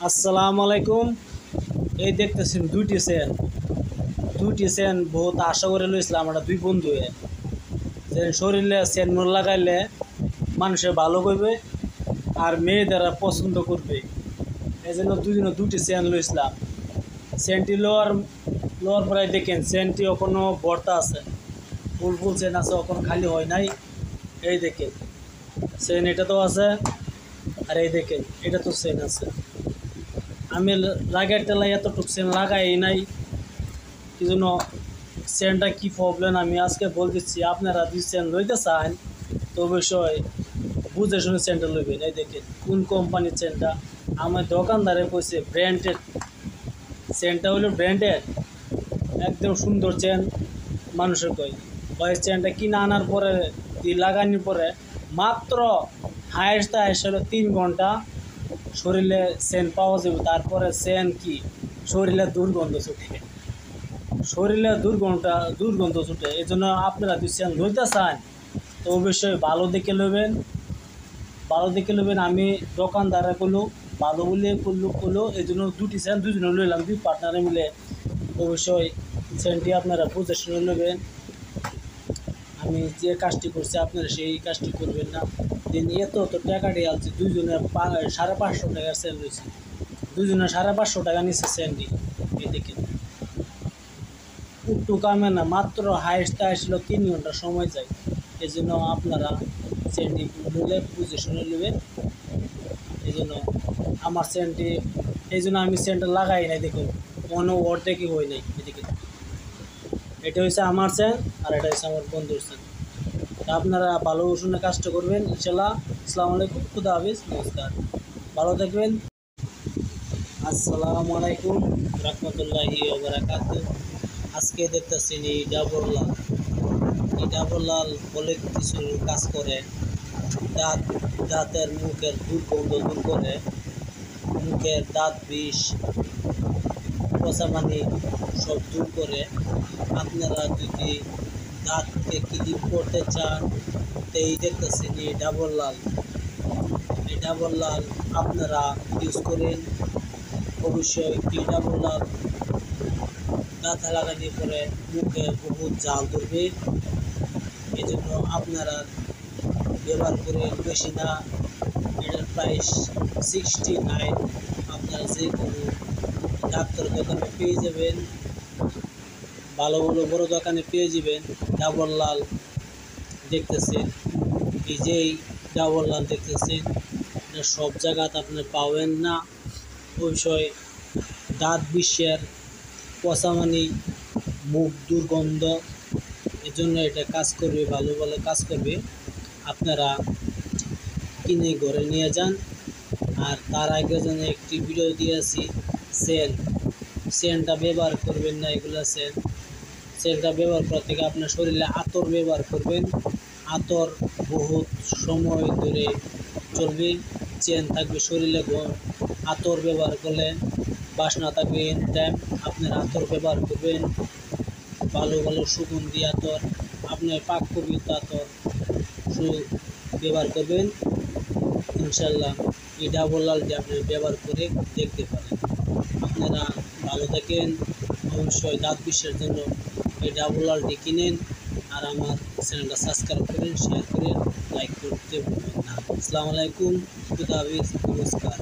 আসসালামু আলাইকুম। এই দেখতেছেন দুইটি সেন বহুত আশা করে লইছিলাম আমরা দুই বন্ধু যে শরীরে সেন মোর লাগাইলে মানুষের ভালো করবে আর মেয়েদেরা পছন্দ করবে। এই জন্য দুজনে দুটি সেন লইছিলাম। সেনটি লোয়ার পরে দেখেন সেনটি এখনো ভর্তা আছে, ফুল ফুল সেন আছে, এখনো খালি হয় নাই। এই দেখেন সেন এটা তো আছে, আর এই দেখেন এটা তো সেন আছে। আমি রাগের তেলায় এতটুকু সেন লাগাই নাই, এই জন্য সেন্টটা কী প্রবলেম আমি আজকে বলতেছি। আপনারা যদি সেন্ট লইতে চান তো অবশ্যই বুঝে শুনে সেন্টটা লইবেন। এই দেখেন কোন কোম্পানির সেন্টটা। আমার দোকানদারে কইছে ব্র্যান্ডেড, সেন্টটা হলো ব্র্যান্ডেড, একদম সুন্দর চেন। মানুষের কই ওই চেনটা কিনে আনার পরে লাগানোর পরে মাত্র হায়েস্ট হলো 3 ঘন্টা শরীরে সেন পাওয়া যাবে। তারপরে সেন কি শরীরে দুর্গন্ধ ছুটে, শরীরে দুর্গন্ধ ছুটে। এই জন্য আপনারা যদি সেন ধরতে চান তো অবশ্যই ভালো দেখে নেবেন, ভালো দেখে নেবেন। আমি দোকানদারে করলো ভালো বলে করলো, এই জন্য দুটি সেন দুজনে লইলাম, দুই পার্টনারে মিলে। অবশ্যই সেনটি আপনারা বুঝে শুনে নেবেন। আমি যে কাজটি করছি আপনারা সেই কাজটি করবেন না। দিন এত টাকা দিয়ে আলছি, দুইজনে 550 টাকার সেল রয়েছে, দুজনে 550 টাকা নিচ্ছে সেনটি। এই দেখেন একটু কামে না, মাত্র হাইস্ট আসলো 3 ঘন্টা সময় যায়। এই জন্য আপনারা সেন্টটি নিলে বুঝে শুনে নেবেন। এই জন্য আমার সেন্টটি, এই জন্য আমি সেন্টটা লাগাই নাই। দেখুন কোনো অর্ধেকই হয় নাই। এদিকে এটা হচ্ছে আমার সেন, আর এটা হচ্ছে আমার বন্ধুর সেন। আপনারা ভালো শুনে কাজটা করবেন ইনশাল্লাহ। আসসালামু আলাইকুম, খুদা হাফিজ, নমস্কার, ভালো থাকবেন। আসসালামু আলাইকুম রহমতুল্লাহি ওয়া বারাকাতুহু। আজকে দেখতেছেন এই ডাবরলাল বলে কিছু কাজ করে, দাঁতের মুখের দুর্গন্ধ দূর করে, মুখের দাঁত বিষ পচামানি সব দূর করে। আপনারা যদি দাঁতকে ক্লিন করতে চান তো এই দেখতেছেন এই ডাবরলাল আপনারা ইউজ করেন। অবশ্যই এই ডাবরলাল দাঁতে লাগানোর পরে মুখে বহুত জাল ধরবে। এই জন্য আপনারা ব্যবহার করেন, বেশি না। এটার প্রাইস 69। আপনারা যে কোনো ডাক্তার দোকানে পেয়ে যাবেন, ভালো ভালো বড়ো দোকানে পেয়ে যাবেন। ডাবরলাল দেখতেছেন, এই যেই ডাবরলাল দেখতেছেন, এটা সব জায়গাতে আপনি পাবেন না। অবশ্যই দাঁত বিষের পচামানি, মুখ দুর্গন্ধ, এই জন্য এটা কাজ করবে, ভালো ভালো কাজ করবে। আপনারা কিনে ঘরে নিয়ে যান। আর তার আগে যেন একটি ভিডিও দিয়েছি, সেন্টটা ব্যবহার করবেন না। এগুলো সেন্টটা ব্যবহার করার থেকে আপনার শরীরে আতর ব্যবহার করবেন। আতর বহুত সময় ধরে চলবে, চেন থাকবে শরীরে। আতর ব্যবহার করলে বাসনা থাকবে এনি টাইম। আপনার আতর ব্যবহার করবেন, ভালো ভালো সুগন্ধি আতর, আপনার পাক পবিত্র আতর ব্যবহার করবেন। ইনশাল্লাহ এই ডাবরলালটি আপনি ব্যবহার করে দেখতে পারেন। আপনারা ভালো থাকেন। অবশ্যই দাঁত বিষের জন্য এই ডাবরলালটি কিনেন। আর আমার চ্যানেলটা সাবস্ক্রাইব করেন, শেয়ার করেন, লাইক করতে ভুলবেন না। আসসালামু আলাইকুম, খুদা হাফিজ, নমস্কার।